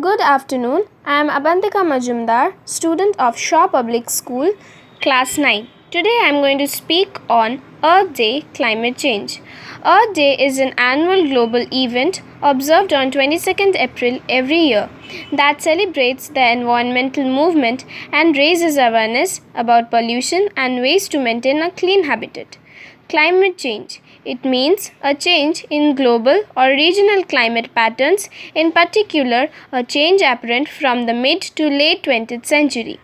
Good afternoon. I am Abantika Majumdar, student of Shaw Public School, Class 9. Today I am going to speak on Earth Day Climate Change. Earth Day is an annual global event observed on 22nd April every year that celebrates the environmental movement and raises awareness about pollution and ways to maintain a clean habitat. Climate change. It means a change in global or regional climate patterns, in particular, a change apparent from the mid to late 20th century.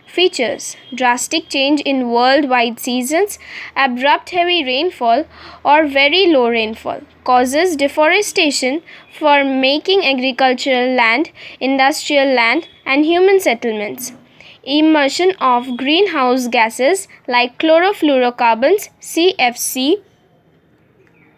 Features: drastic change in worldwide seasons, abrupt heavy rainfall or very low rainfall, causes deforestation for making agricultural land, industrial land, and human settlements. Emission of greenhouse gases like chlorofluorocarbons CFC,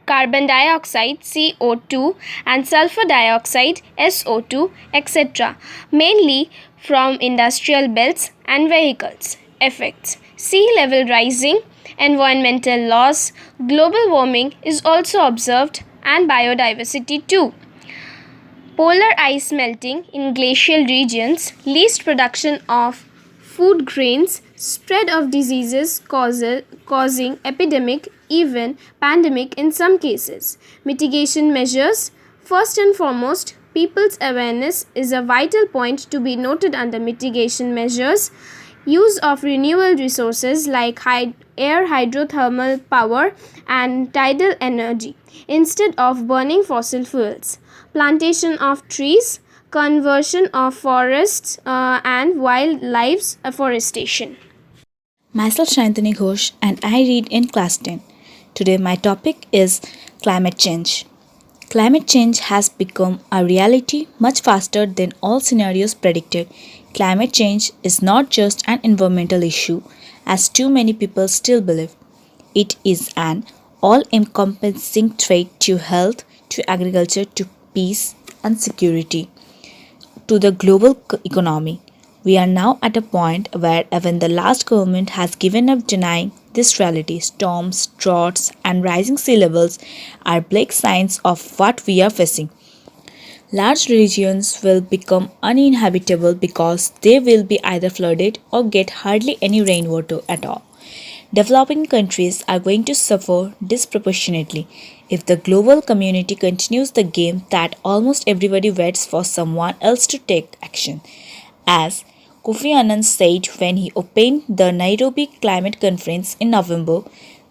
carbon dioxide CO2, and sulfur dioxide SO2, etc., mainly from industrial belts and vehicles. Effects: sea level rising, environmental loss, global warming is also observed, and biodiversity too. Polar ice melting in glacial regions, least production of food grains, spread of diseases causing epidemic, even pandemic in some cases. Mitigation measures. First and foremost, people's awareness is a vital point to be noted under mitigation measures. Use of renewable resources like air hydrothermal power and tidal energy instead of burning fossil fuels. Plantation of trees, conversion of forests and wildlife afforestation. Myself Shantini Ghosh and I read in class 10. Today my topic is climate change. Climate change has become a reality much faster than all scenarios predicted. Climate change is not just an environmental issue as too many people still believe. It is an all-encompassing threat to health, to agriculture, to peace and security, to the global economy. We are now at a point where even the last government has given up denying this reality. Storms, droughts, and rising sea levels are bleak signs of what we are facing. Large regions will become uninhabitable because they will be either flooded or get hardly any rainwater at all. Developing countries are going to suffer disproportionately if the global community continues the game that almost everybody waits for someone else to take action. As Kofi Annan said when he opened the Nairobi Climate Conference in November,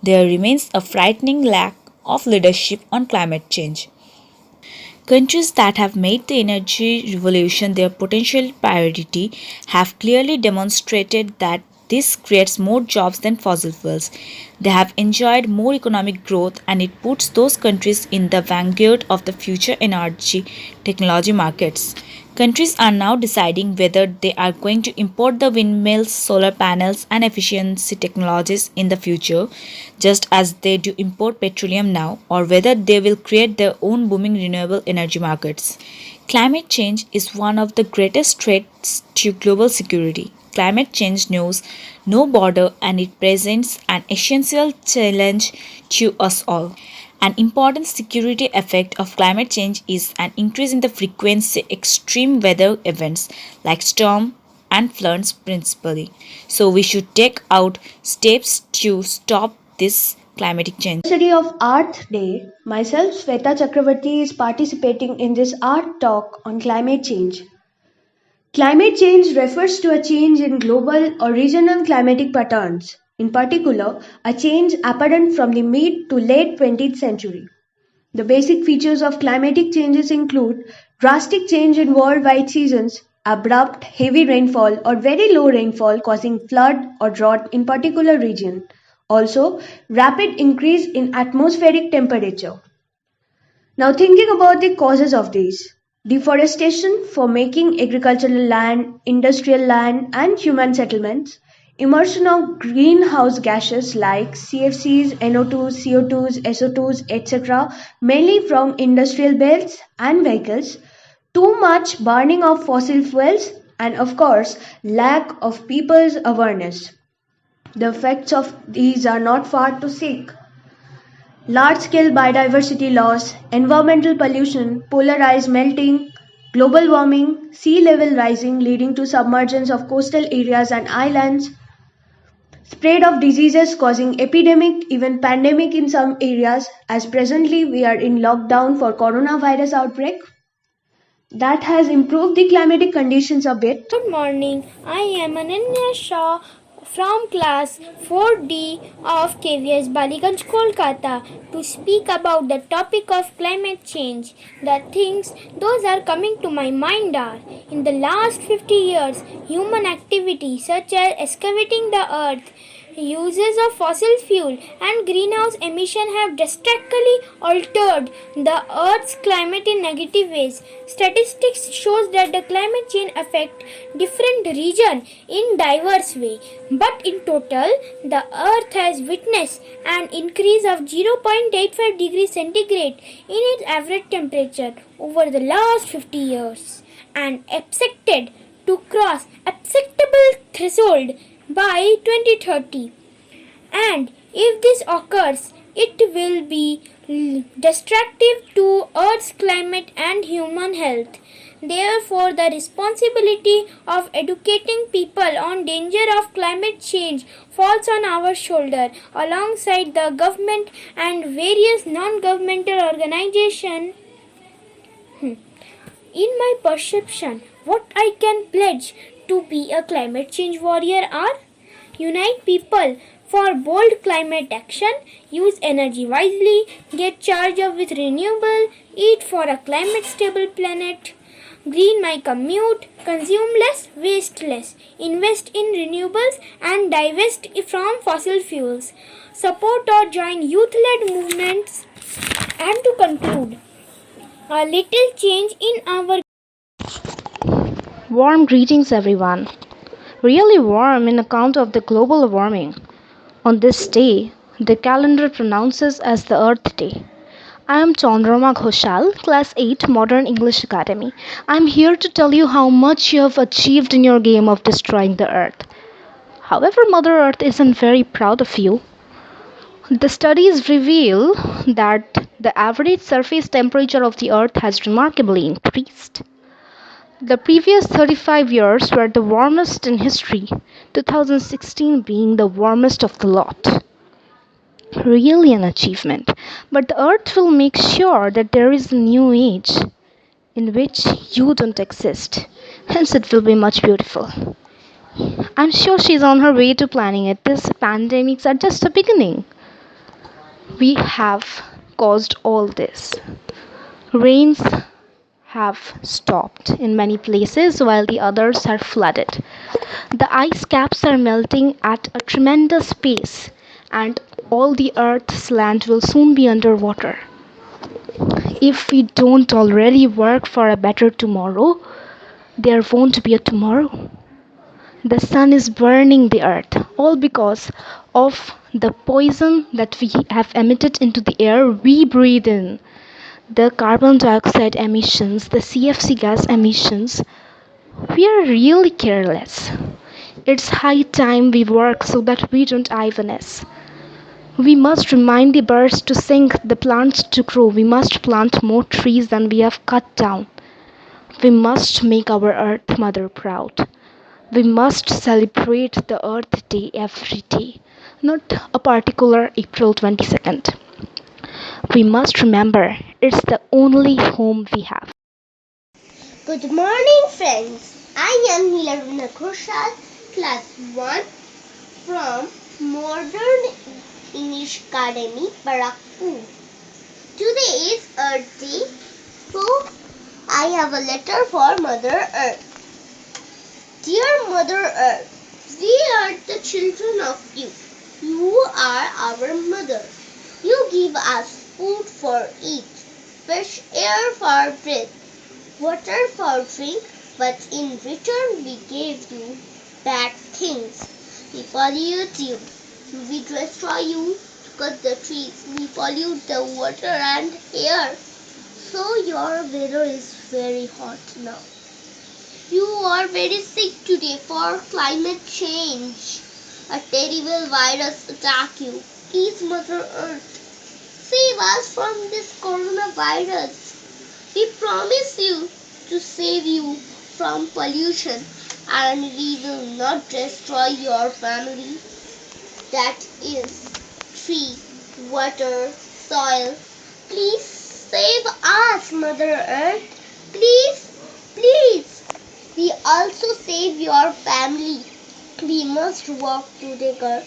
there remains a frightening lack of leadership on climate change. Countries that have made the energy revolution their potential priority have clearly demonstrated that this creates more jobs than fossil fuels. They have enjoyed more economic growth and it puts those countries in the vanguard of the future energy technology markets. Countries are now deciding whether they are going to import the windmills, solar panels, and efficiency technologies in the future, just as they do import petroleum now, or whether they will create their own booming renewable energy markets. Climate change is one of the greatest threats to global security. Climate change knows no border and it presents an essential challenge to us all. An important security effect of climate change is an increase in the frequency of extreme weather events like storm and floods principally. So we should take out steps to stop this climatic change. University of Earth Day, myself Sveta Chakravarti is participating in this art talk on climate change. Climate change refers to a change in global or regional climatic patterns, in particular, a change apparent from the mid to late 20th century. The basic features of climatic changes include drastic change in worldwide seasons, abrupt heavy rainfall or very low rainfall causing flood or drought in particular region. Also, rapid increase in atmospheric temperature. Now thinking about the causes of these. Deforestation for making agricultural land, industrial land and human settlements. Immersion of greenhouse gases like CFCs, NO2s, CO2s, SO2s, etc., mainly from industrial belts and vehicles. Too much burning of fossil fuels and of course lack of people's awareness. The effects of these are not far to seek. Large scale biodiversity loss, environmental pollution, polar ice melting, global warming, sea level rising leading to submergence of coastal areas and islands, spread of diseases causing epidemic, even pandemic in some areas, as presently we are in lockdown for coronavirus outbreak. That has improved the climatic conditions a bit. Good morning. I am Ananya Shah from class 4D of KVS Baliganj, Kolkata to speak about the topic of climate change. The things those are coming to my mind are in the last 50 years, human activity such as excavating the earth, uses of fossil fuel and greenhouse emission have drastically altered the earth's climate in negative ways. Statistics shows that the climate change affect different region in diverse way, but in total the earth has witnessed an increase of 0.85 degrees centigrade in its average temperature over the last 50 years and expected to cross acceptable threshold by 2030. And if this occurs, it will be destructive to Earth's climate and human health. Therefore, the responsibility of educating people on danger of climate change falls on our shoulder alongside the government and various non-governmental organizations. In my perception, what I can pledge to be a climate change warrior are unite people for bold climate action, use energy wisely, get charged up with renewable, eat for a climate stable planet, green my commute, consume less, waste less, invest in renewables and divest from fossil fuels, support or join youth-led movements, and to conclude, a little change in our Warm greetings, everyone. Really warm in account of the global warming. On this day, the calendar pronounces as the Earth Day. I am Chandrama Ghoshal, Class 8, Modern English Academy. I am here to tell you how much you have achieved in your game of destroying the Earth. However, Mother Earth isn't very proud of you. The studies reveal that the average surface temperature of the Earth has remarkably increased. The previous 35 years were the warmest in history, 2016 being the warmest of the lot. Really an achievement, but the Earth will make sure that there is a new age in which you don't exist. Hence, it will be much beautiful. I'm sure she's on her way to planning it. These pandemics are just a beginning. We have caused all this. Rains have stopped in many places while the others are flooded. The ice caps are melting at a tremendous pace, and all the Earth's land will soon be underwater. If we don't already work for a better tomorrow, there won't be a tomorrow. The sun is burning the earth, all because of the poison that we have emitted into the air we breathe in. The carbon dioxide emissions, the CFC gas emissions, we are really careless. It's high time we work so that we don't IVNS. We must remind the birds to sing, the plants to grow. We must plant more trees than we have cut down. We must make our Earth Mother proud. We must celebrate the Earth Day every day, not a particular April 22nd. We must remember it's the only home we have. Good morning, friends. I am Hilaruna Ghoshal, Class 1 from Modern English Academy, Barakpur. Today is Earth Day, so I have a letter for Mother Earth. Dear Mother Earth, we are the children of you. You are our mother. You give us food for eat, fresh air for breathe, water for drink, but in return we gave you bad things. We pollute you, we destroy you, cut the trees, we pollute the water and air. So your weather is very hot now. You are very sick today for climate change. A terrible virus attack you. Please, Mother Earth, save us from this coronavirus. We promise you to save you from pollution, and we will not destroy your family. That is tree, water, soil. Please save us, Mother Earth. Please, please. We also save your family. We must work together